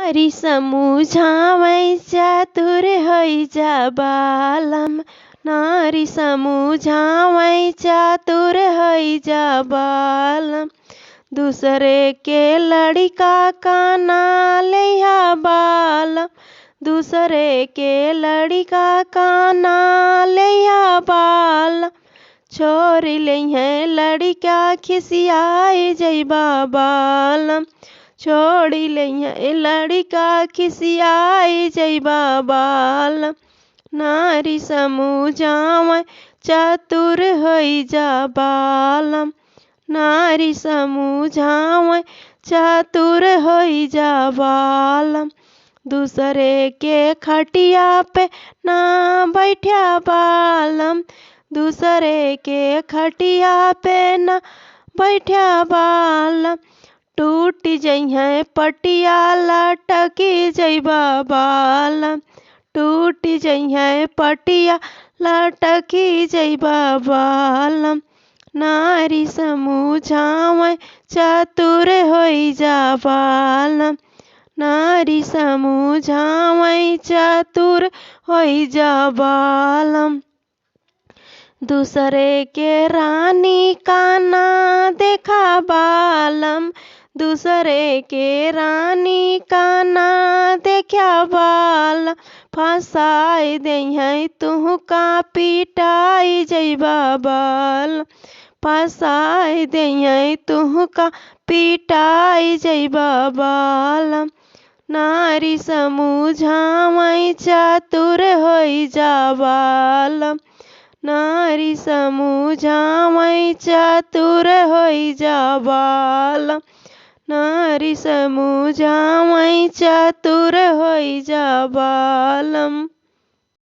नारी समुझावै चातुर हैजा बालम। नारी समुझावै चातुर हैजा बालम। दूसरे के लड़का का ना लैहा बालम। दूसरे के लड़का का ना लैहा बालम। छोरी लैहे लड़का खिसियाई जइबा बालम। छोड़ी लैहे लड़का खिसियाई जइबा बालम। नारी समुझावै चातुर हैजा बालम। नारी समुझावै चातुर हैजा बालम। दूसरे के खटिया पे ना बैठा बालम। दूसरे के खटिया पे ना बैठा बालम। टूट जइहे पटिया लटकी जइबा बालम। टूट जइहे पटिया लटकी जइबा बालम। नारी समुझावै चातुर हैजा बालम। नारी समुझावै चातुर हैजा बालम। दूसरे के रानी का ना देखा बालम। दूसरे के रानी का ना देखा बालम। फसाई देहे तुहु का पिटाई जइबा बालम। फसाई देहे तुहु का पिटाई जइबा बालम। नारी समुझावै चातुर हैजा बालम। नारी समुझावै चातुर हैजा बालम। नारी समुझावै चातुर हैजा बालम।